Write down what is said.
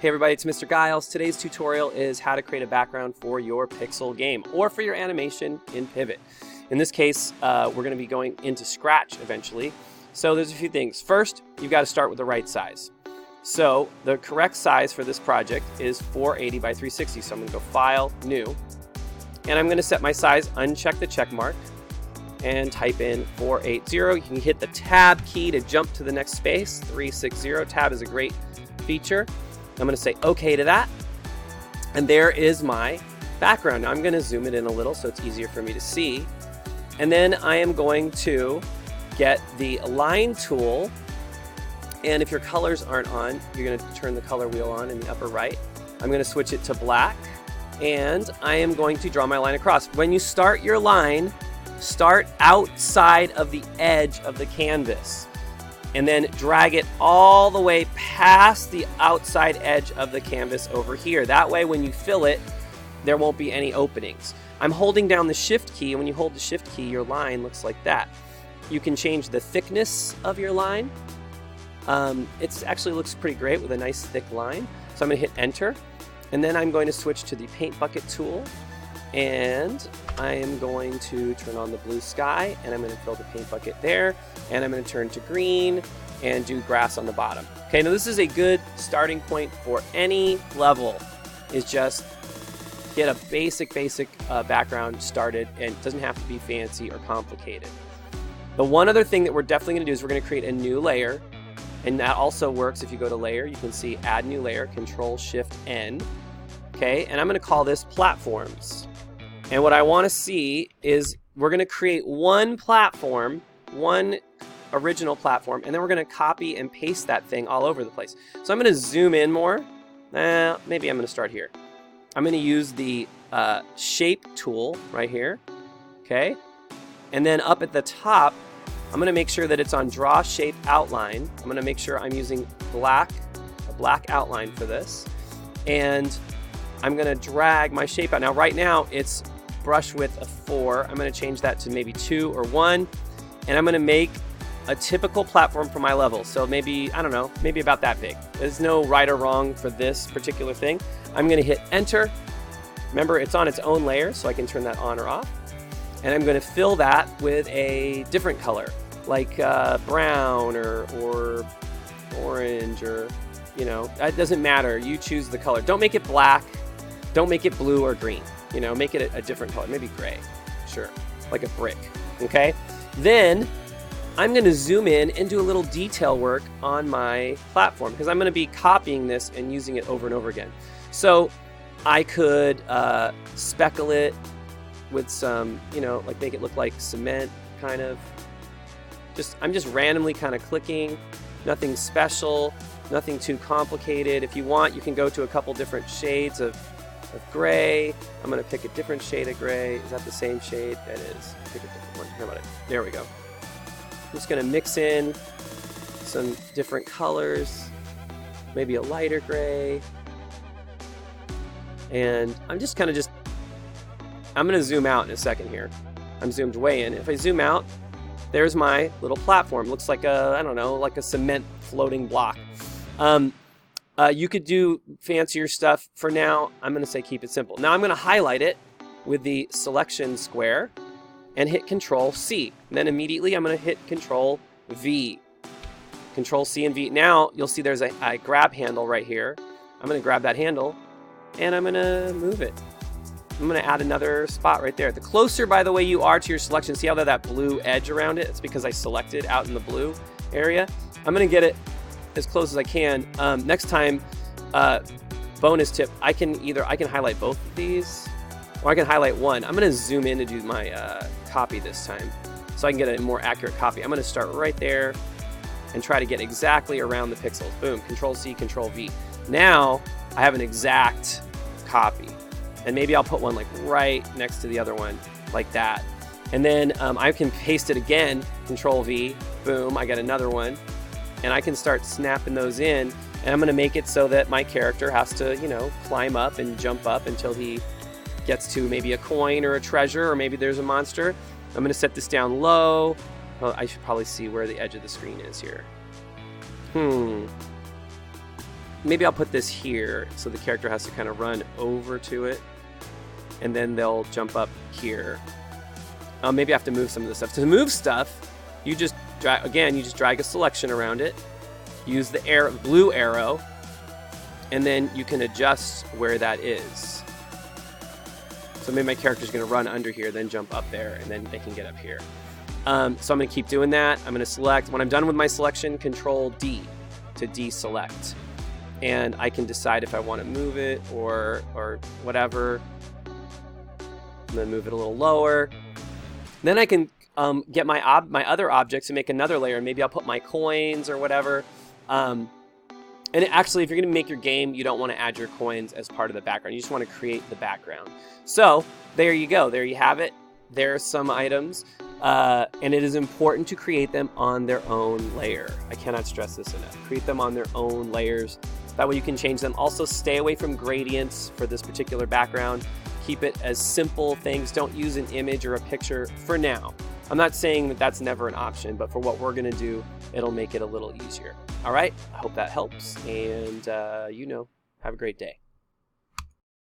Hey everybody, it's Mr. Giles. Today's tutorial is how to create a background for your Pixel game or for your animation in Pivot. In this case, we're going to be going into Scratch eventually. So there's a few things. First, you've got to start with the right size. So the correct size for this project is 480 by 360. So I'm going to go File, New, and I'm going to set my size, uncheck the check mark, and type in 480. You can hit the Tab key to jump to the next space. 360. Tab is a great feature. I'm going to say OK to that. And there is my background. Now I'm going to zoom it in a little so it's easier for me to see. And then I am going to get the Align tool. And if your colors aren't on, you're going to turn the color wheel on in the upper right. I'm going to switch it to black. And I am going to draw my line across. When you start your line, start outside of the edge of the canvas. And then drag it all the way past the outside edge of the canvas over here. That way when you fill it, there won't be any openings. I'm holding down the Shift key, and when you hold the Shift key, your line looks like that. You can change the thickness of your line. It actually looks pretty great with a nice thick line. So I'm going to hit Enter, and then I'm going to switch to the Paint Bucket tool, and I am going to turn on the blue sky, and I'm going to fill the paint bucket there, and I'm going to turn to green and do grass on the bottom. Okay, now this is a good starting point for any level, is just get a basic background started, and it doesn't have to be fancy or complicated. The one other thing that we're definitely going to do is we're going to create a new layer, and that also works if you go to Layer. You can see Add New Layer, Control-Shift-N. Okay, and I'm going to call this Platforms. And what I want to see is we're going to create one platform, one original platform, and then we're going to copy and paste that thing all over the place. So I'm going to zoom in more. Maybe I'm going to start here. I'm going to use the Shape tool right here. Okay. And then up at the top, I'm going to make sure that it's on Draw Shape Outline. I'm going to make sure I'm using a black outline for this. And I'm going to drag my shape out. Now right now it's brush width of 4. I'm going to change that to maybe 2 or 1. And I'm going to make a typical platform for my level. So maybe, I don't know, maybe about that big. There's no right or wrong for this particular thing. I'm going to hit Enter. Remember, it's on its own layer, so I can turn that on or off. And I'm going to fill that with a different color, like brown or orange, or, you know, it doesn't matter. You choose the color. Don't make it black. Don't make it blue or green. You know, make it a different color, maybe gray, sure, like a brick, okay? Then I'm going to zoom in and do a little detail work on my platform, because I'm going to be copying this and using it over and over again. So I could speckle it with some, you know, like make it look like cement, kind of. I'm just randomly kind of clicking, nothing special, nothing too complicated. If you want, you can go to a couple different shades of gray. I'm going to pick a different shade of gray. Is that the same shade? That is. Pick a different one. How about it? There we go. I'm just going to mix in some different colors, maybe a lighter gray. And I'm just kind of I'm going to zoom out in a second here. I'm zoomed way in. If I zoom out, there's my little platform. Looks like I don't know, like a cement floating block. You could do fancier stuff. For now, I'm going to say keep it simple. Now I'm going to highlight it with the selection square and hit Control-C. And then immediately I'm going to hit Control-V. Control-C and V. Now you'll see there's a grab handle right here. I'm going to grab that handle and I'm going to move it. I'm going to add another spot right there. The closer, by the way, you are to your selection, see how that blue edge around it? It's because I selected out in the blue area. I'm going to get it as close as I can. Next time, bonus tip, I can highlight both of these, or I can highlight one. I'm going to zoom in to do my copy this time, so I can get a more accurate copy. I'm going to start right there and try to get exactly around the pixels. Boom, Control-C, Control-V. Now I have an exact copy, and maybe I'll put one like right next to the other one, like that. And then I can paste it again, Control-V, boom, I got another one. And I can start snapping those in, and I'm going to make it so that my character has to, you know, climb up and jump up until he gets to maybe a coin or a treasure, or maybe there's a monster. I'm going to set this down low. Well, I should probably see where the edge of the screen is here. maybe I'll put this here so the character has to kind of run over to it, and then they'll jump up here. Maybe I have to move some of this stuff. To move stuff, you just drag a selection around it, use the blue arrow, and then you can adjust where that is. So maybe my character's going to run under here, then jump up there, and then they can get up here. So I'm going to keep doing that. I'm going to select. When I'm done with my selection, Control D to deselect. And I can decide if I want to move it or whatever. I'm going to move it a little lower. Then I can get my other objects and make another layer. Maybe I'll put my coins or whatever. And actually, if you're going to make your game, you don't want to add your coins as part of the background. You just want to create the background. So there you go. There you have it. There are some items. And it is important to create them on their own layer. I cannot stress this enough. Create them on their own layers. That way you can change them. Also, stay away from gradients for this particular background. Keep it as simple things. Don't use an image or a picture for now. I'm not saying that that's never an option, but for what we're going to do, it'll make it a little easier. All right, I hope that helps. And, have a great day.